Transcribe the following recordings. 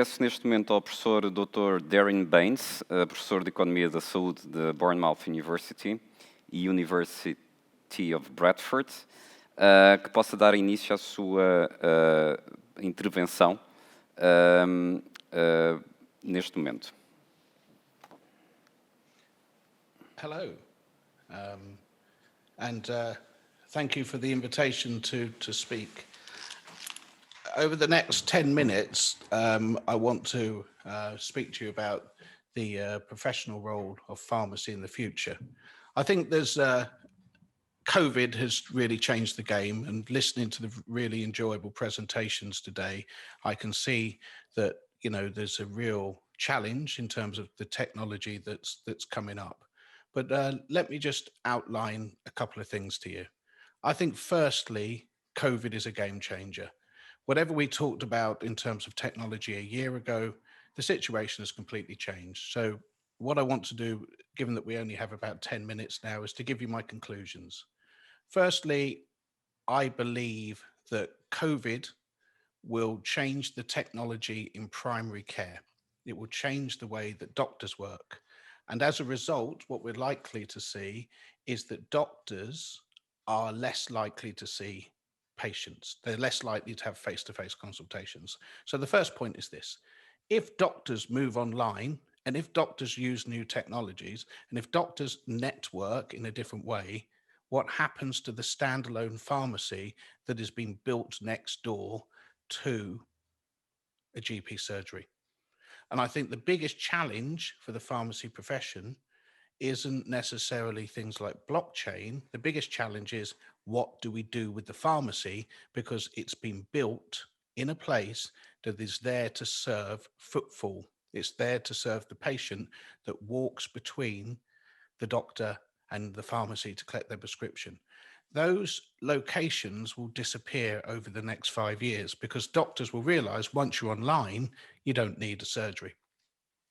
agradeço neste momento ao professor Dr. Darrin Baines, professor de Economia da Saúde de Bournemouth University e University of Bradford, que possa dar início à sua intervenção neste momento. Hello, and thank you for the invitation to speak. Over the next 10 minutes, I want to speak to you about the professional role of pharmacy in the future. I think COVID has really changed the game, and listening to the really enjoyable presentations today, I can see that, you know, there's a real challenge in terms of the technology that's coming up. But let me just outline a couple of things to you. I think firstly, COVID is a game changer. Whatever we talked about in terms of technology a year ago, the situation has completely changed. So what I want to do, given that we only have about 10 minutes now, is to give you my conclusions. Firstly, I believe that COVID will change the technology in primary care. It will change the way that doctors work. And as a result, what we're likely to see is that doctors are less likely to see patients. They're less likely to have face-to-face consultations. So the first point is this: if doctors move online, and if doctors use new technologies, and if doctors network in a different way, what happens to the standalone pharmacy that has been built next door to a GP surgery? And I think the biggest challenge for the pharmacy profession isn't necessarily things like blockchain. The biggest challenge is, what do we do with the pharmacy? Because it's been built in a place that is there to serve footfall. It's there to serve the patient that walks between the doctor and the pharmacy to collect their prescription. Those locations will disappear over the next 5 years because doctors will realize once you're online, you don't need a surgery.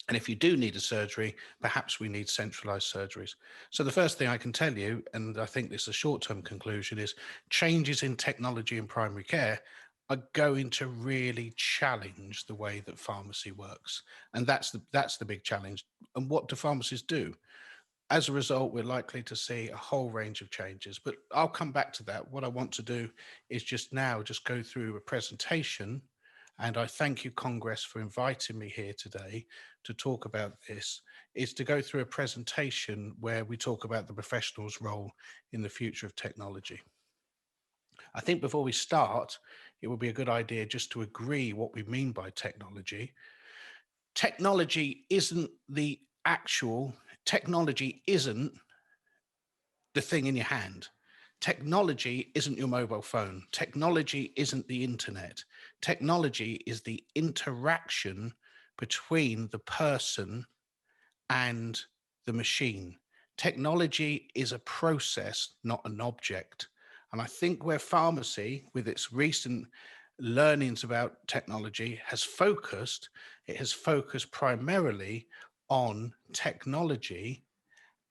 And if you do need a surgery, perhaps we need centralized surgeries. So the first thing I can tell you, and I think this is a short-term conclusion, is changes in technology in primary care are going to really challenge the way that pharmacy works. And that's the big challenge. And what do pharmacists do? As a result, we're likely to see a whole range of changes, but I'll come back to that. What I want to do is just go through a presentation, and I thank you, Congress, for inviting me here today to talk about this, is to go through a presentation where we talk about the professional's role in the future of technology. I think before we start, it would be a good idea just to agree what we mean by technology. Technology isn't the thing in your hand. Technology isn't your mobile phone. Technology isn't the internet. Technology is the interaction between the person and the machine. Technology is a process, not an object. And I think where pharmacy, with its recent learnings about technology, has focused primarily on technology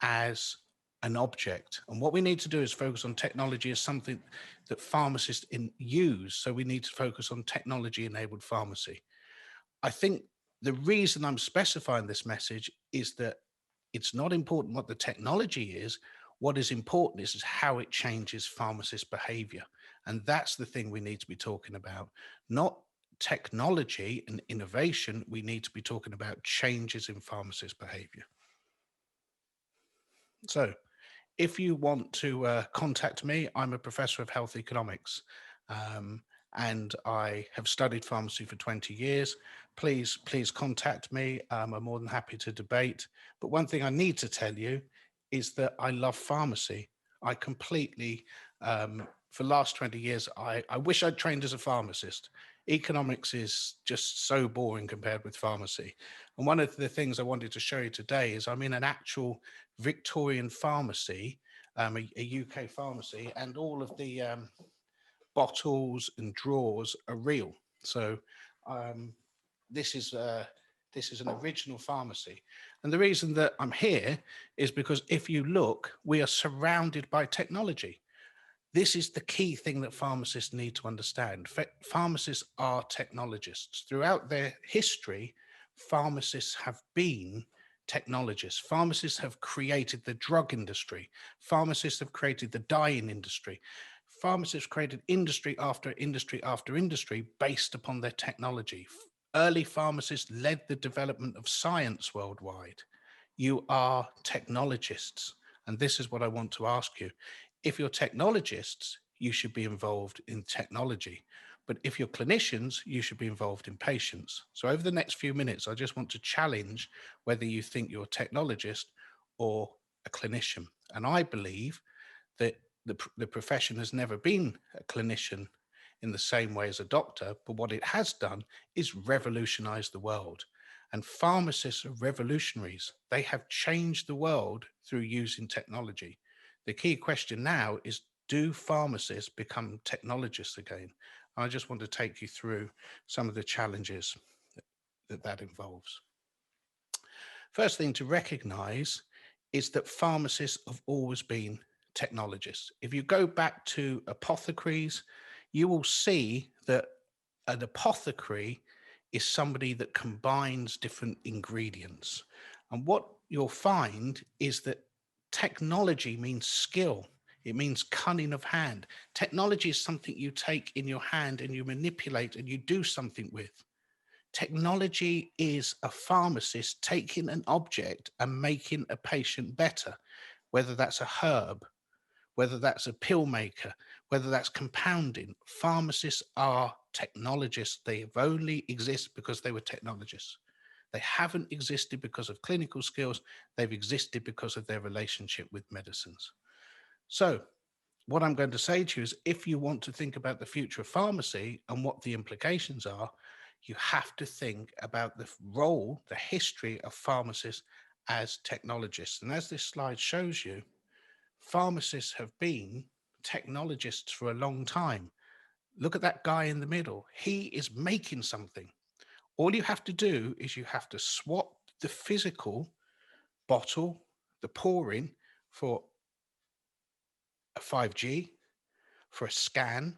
as an object. And what we need to do is focus on technology as something that pharmacists use. So we need to focus on technology-enabled pharmacy. I think the reason I'm specifying this message is that it's not important what the technology is. What is important is how it changes pharmacist behavior. And that's the thing we need to be talking about, not technology and innovation. We need to be talking about changes in pharmacist behavior. So if you want to contact me, I'm a professor of health economics, and I have studied pharmacy for 20 years. Please contact me. I'm more than happy to debate. But one thing I need to tell you is that I love pharmacy. I completely, for the last 20 years, I wish I'd trained as a pharmacist. Economics is just so boring compared with pharmacy. And one of the things I wanted to show you today is I'm in an actual Victorian pharmacy, a UK pharmacy, and all of the bottles and drawers are real. So this is an original pharmacy. And the reason that I'm here is because if you look, we are surrounded by technology. This is the key thing that pharmacists need to understand. Pharmacists are technologists. Throughout their history, pharmacists have been technologists. Pharmacists have created the drug industry. Pharmacists have created the dyeing industry. Pharmacists created industry after industry after industry based upon their technology. Early pharmacists led the development of science worldwide. You are technologists. And this is what I want to ask you. If you're technologists, you should be involved in technology. But if you're clinicians, you should be involved in patients. So over the next few minutes, I just want to challenge whether you think you're a technologist or a clinician. And I believe that the profession has never been a clinician in the same way as a doctor, but what it has done is revolutionize the world. And pharmacists are revolutionaries. They have changed the world through using technology. The key question now is, do pharmacists become technologists again? I just want to take you through some of the challenges that involves. First thing to recognize is that pharmacists have always been technologists. If you go back to apothecaries, you will see that an apothecary is somebody that combines different ingredients. And what you'll find is that technology means skill. It means cunning of hand. Technology is something you take in your hand and you manipulate and you do something with. Technology is a pharmacist taking an object and making a patient better, whether that's a herb, whether that's a pill maker, whether that's compounding. Pharmacists are technologists. They have only exist because they were technologists. They haven't existed because of clinical skills. They've existed because of their relationship with medicines. So what I'm going to say to you is, if you want to think about the future of pharmacy and what the implications are, you have to think about the role, the history of pharmacists as technologists. And as this slide shows you, pharmacists have been technologists for a long time. Look at that guy in the middle. He is making something. All you have to do is you have to swap the physical bottle, the pouring, for a 5G, for a scan,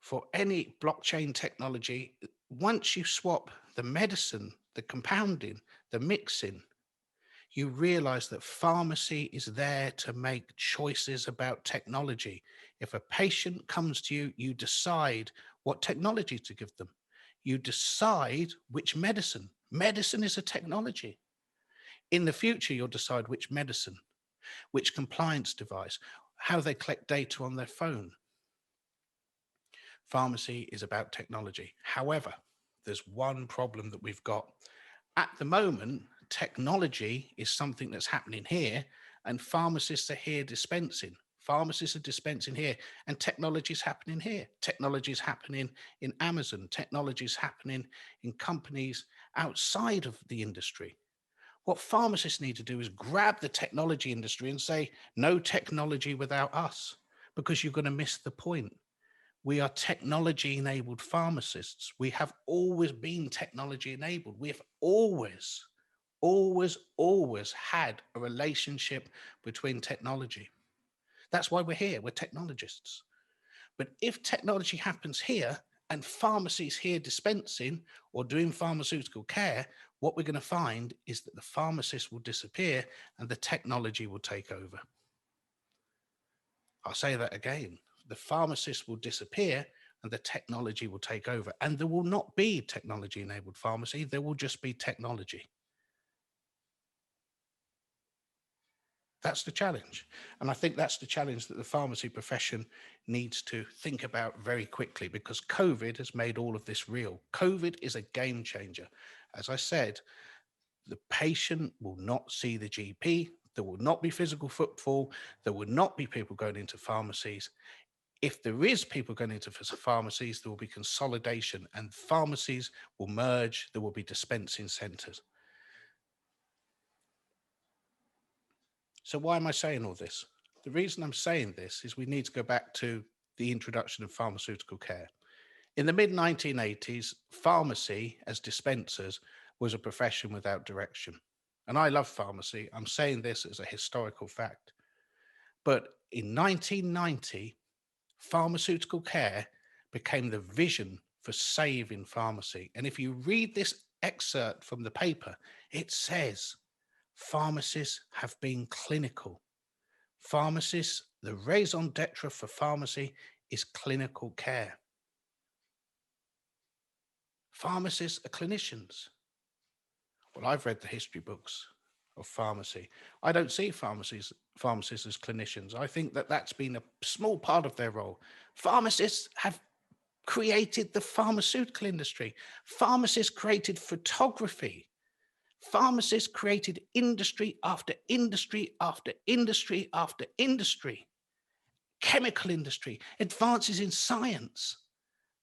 for any blockchain technology. Once you swap the medicine, the compounding, the mixing, you realize that pharmacy is there to make choices about technology. If a patient comes to you, you decide what technology to give them. You decide which medicine. Medicine is a technology. In the future, you'll decide which medicine, which compliance device, how they collect data on their phone. Pharmacy is about technology. However, there's one problem that we've got. At the moment, technology is something that's happening here, and pharmacists are here dispensing. Pharmacists are dispensing here, and technology is happening here. Technology is happening in Amazon. Technology is happening in companies outside of the industry. What pharmacists need to do is grab the technology industry and say, no technology without us, because you're going to miss the point. We are technology enabled pharmacists. We have always been technology enabled. We have always had a relationship between technology. That's why we're here. We're technologists. But if technology happens here and pharmacies here dispensing or doing pharmaceutical care, what we're going to find is that the pharmacist will disappear and the technology will take over. I'll say that again. The pharmacist will disappear and the technology will take over. And there will not be technology-enabled pharmacy. There will just be technology. That's the challenge. And I think that's the challenge that the pharmacy profession needs to think about very quickly, because COVID has made all of this real. COVID is a game changer. As I said, the patient will not see the GP. There will not be physical footfall. There will not be people going into pharmacies. If there is people going into pharmacies, there will be consolidation and pharmacies will merge. There will be dispensing centers. So why am I saying all this? The reason I'm saying this is we need to go back to the introduction of pharmaceutical care. In the mid-1980s, pharmacy as dispensers was a profession without direction. And I love pharmacy. I'm saying this as a historical fact. But in 1990, Pharmaceutical care became the vision for saving pharmacy. And if you read this excerpt from the paper, it says pharmacists have been clinical. Pharmacists, the raison d'etre for pharmacy is clinical care. Pharmacists are clinicians. Well, I've read the history books of pharmacy. I don't see pharmacists as clinicians. I think that that's been a small part of their role. Pharmacists have created the pharmaceutical industry. Pharmacists created photography. Pharmacists created industry after industry after industry after industry. Chemical industry, advances in science.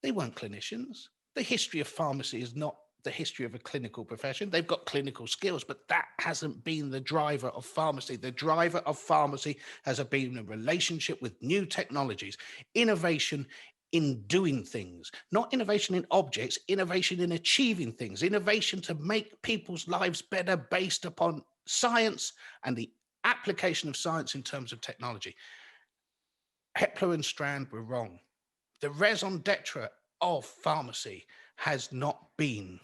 They weren't clinicians. The history of pharmacy is not the history of a clinical profession. They've got clinical skills, but that hasn't been the driver of pharmacy. The driver of pharmacy has been a relationship with new technologies, innovation in doing things, not innovation in objects, innovation in achieving things, innovation to make people's lives better based upon science and the application of science in terms of technology. Hepler and Strand were wrong. The raison d'etre of pharmacy has not been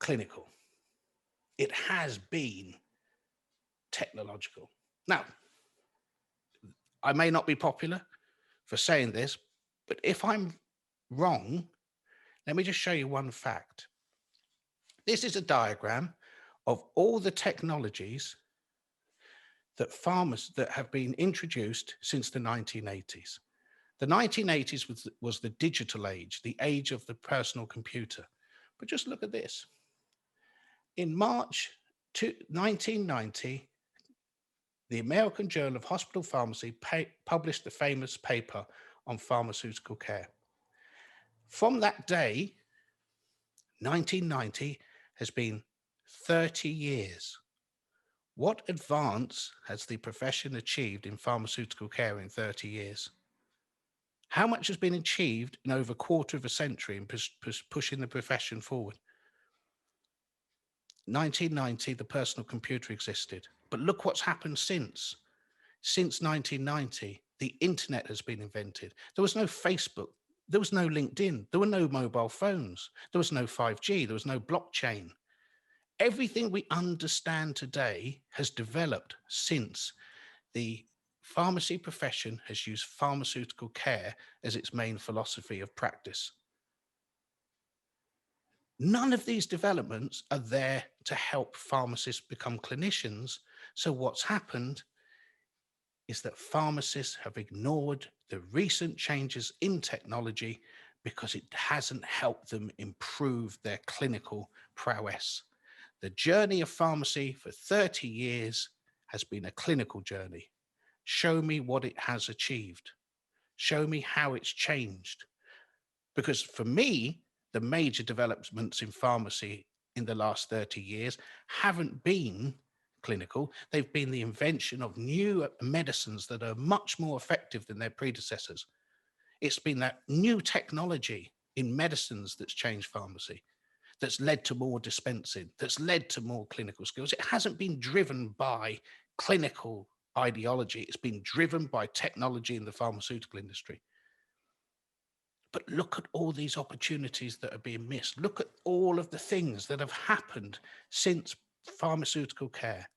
clinical. It has been technological. Now, I may not be popular for saying this, but if I'm wrong, let me just show you one fact. This is a diagram of all the technologies that have been introduced since the 1980s. The 1980s was the digital age, the age of the personal computer. But just look at this. In March 1990, the American Journal of Hospital Pharmacy published the famous paper on pharmaceutical care. From that day, 1990 has been 30 years. What advance has the profession achieved in pharmaceutical care in 30 years? How much has been achieved in over a quarter of a century in pushing the profession forward? 1990, the personal computer existed. But look what's happened since. Since 1990, the internet has been invented. There was no Facebook. There was no LinkedIn. There were no mobile phones. There was no 5G. There was no blockchain. Everything we understand today has developed since the pharmacy profession has used pharmaceutical care as its main philosophy of practice. None of these developments are there to help pharmacists become clinicians. So what's happened is that pharmacists have ignored the recent changes in technology because it hasn't helped them improve their clinical prowess. The journey of pharmacy for 30 years has been a clinical journey. Show me what it has achieved. Show me how it's changed. Because for me, the major developments in pharmacy in the last 30 years haven't been clinical. They've been the invention of new medicines that are much more effective than their predecessors. It's been that new technology in medicines that's changed pharmacy, that's led to more dispensing, that's led to more clinical skills. It hasn't been driven by clinical ideology. It's been driven by technology in the pharmaceutical industry. But look at all these opportunities that are being missed. Look at all of the things that have happened since pharmaceutical care.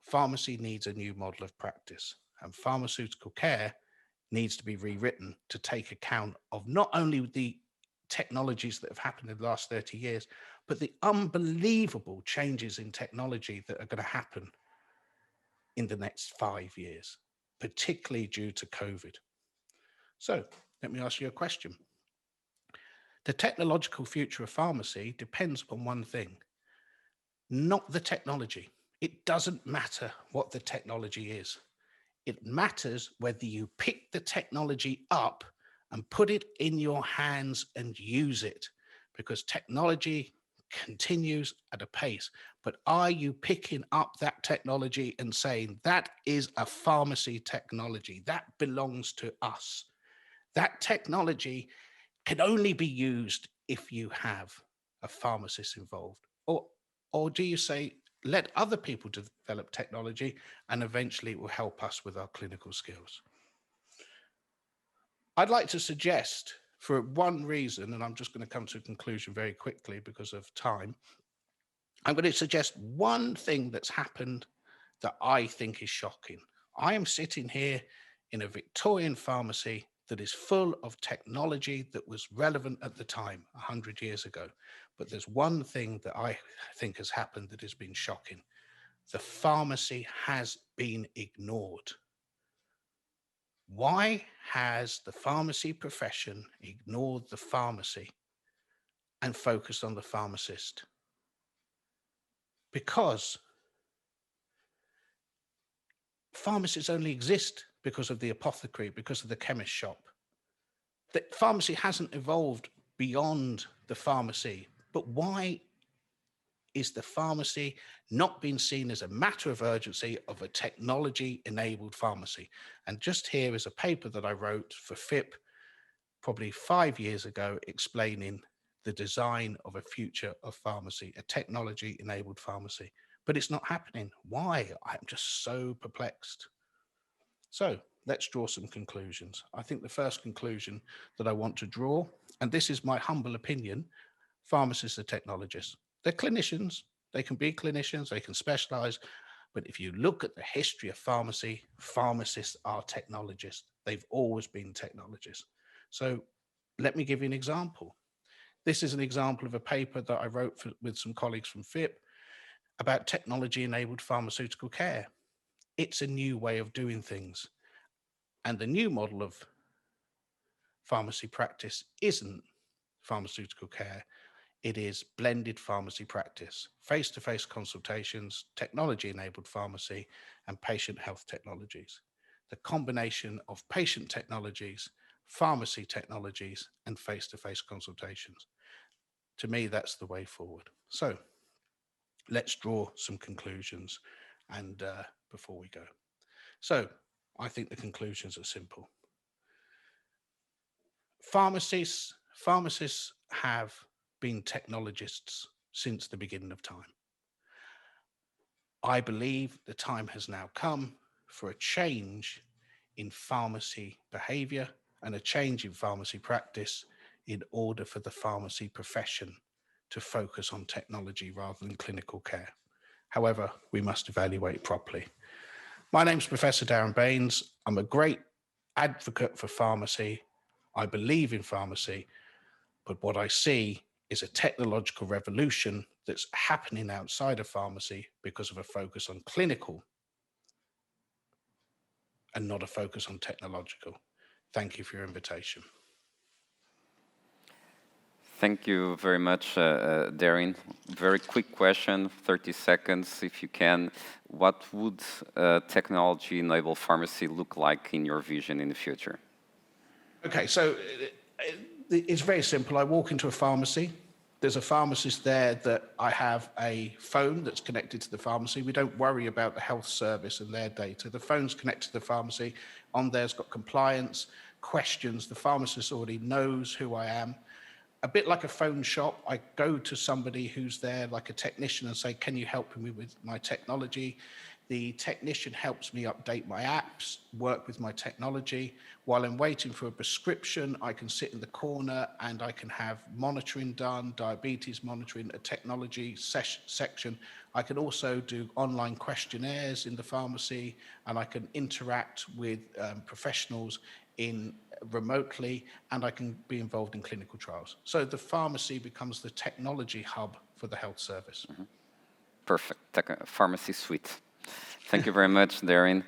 Pharmacy needs a new model of practice, and pharmaceutical care needs to be rewritten to take account of not only the technologies that have happened in the last 30 years, but the unbelievable changes in technology that are going to happen in the next 5 years, particularly due to COVID. So let me ask you a question. The technological future of pharmacy depends upon one thing, not the technology. It doesn't matter what the technology is. It matters whether you pick the technology up and put it in your hands and use it, because technology continues at a pace. But are you picking up that technology and saying, that is a pharmacy technology, that belongs to us? That technology can only be used if you have a pharmacist involved. Or do you say, let other people develop technology, and eventually it will help us with our clinical skills. I'd like to suggest, for one reason, and I'm just going to come to a conclusion very quickly because of time, I'm going to suggest one thing that's happened that I think is shocking. I am sitting here in a Victorian pharmacy that is full of technology that was relevant at the time, 100 years ago. But there's one thing that I think has happened that has been shocking. The pharmacy has been ignored. Why has the pharmacy profession ignored the pharmacy and focused on the pharmacist? Because pharmacies only exist because of the apothecary, because of the chemist shop. The pharmacy hasn't evolved beyond the pharmacy. But why is the pharmacy not being seen as a matter of urgency of a technology-enabled pharmacy? And just here is a paper that I wrote for FIP probably 5 years ago explaining the design of a future of pharmacy, a technology-enabled pharmacy. But it's not happening. Why? I'm just so perplexed. So let's draw some conclusions. I think the first conclusion that I want to draw, and this is my humble opinion, pharmacists are technologists. They're clinicians. They can be clinicians. They can specialize. But if you look at the history of pharmacy, pharmacists are technologists. They've always been technologists. So let me give you an example. This is an example of a paper that I wrote with some colleagues from FIP about technology-enabled pharmaceutical care. It's a new way of doing things. And the new model of pharmacy practice isn't pharmaceutical care. It is blended pharmacy practice, face-to-face consultations, technology-enabled pharmacy, and patient health technologies. The combination of patient technologies, pharmacy technologies, and face-to-face consultations. To me, that's the way forward. So let's draw some conclusions and before we go. So I think the conclusions are simple. Pharmacists have been technologists since the beginning of time. I believe the time has now come for a change in pharmacy behavior and a change in pharmacy practice in order for the pharmacy profession to focus on technology rather than clinical care. However, we must evaluate properly. My name is Professor Darrin Baines. I'm a great advocate for pharmacy. I believe in pharmacy, but what I see is a technological revolution that's happening outside of pharmacy because of a focus on clinical and not a focus on technological. Thank you for your invitation. Thank you very much, Darrin. Very quick question, 30 seconds if you can. What would technology-enabled pharmacy look like in your vision in the future? Okay, so it's very simple. I walk into a pharmacy. There's a pharmacist there that I have a phone that's connected to the pharmacy. We don't worry about the health service and their data. The phone's connected to the pharmacy. On there's got compliance, questions. The pharmacist already knows who I am. A bit like a phone shop, I go to somebody who's there, like a technician, and say, can you help me with my technology? The technician helps me update my apps, work with my technology. While I'm waiting for a prescription, I can sit in the corner and I can have monitoring done, diabetes monitoring, a technology section. I can also do online questionnaires in the pharmacy, and I can interact with professionals remotely, and I can be involved in clinical trials. So the pharmacy becomes the technology hub for the health service. Mm-hmm. Perfect. Pharmacy suite. Thank you very much, Darrin.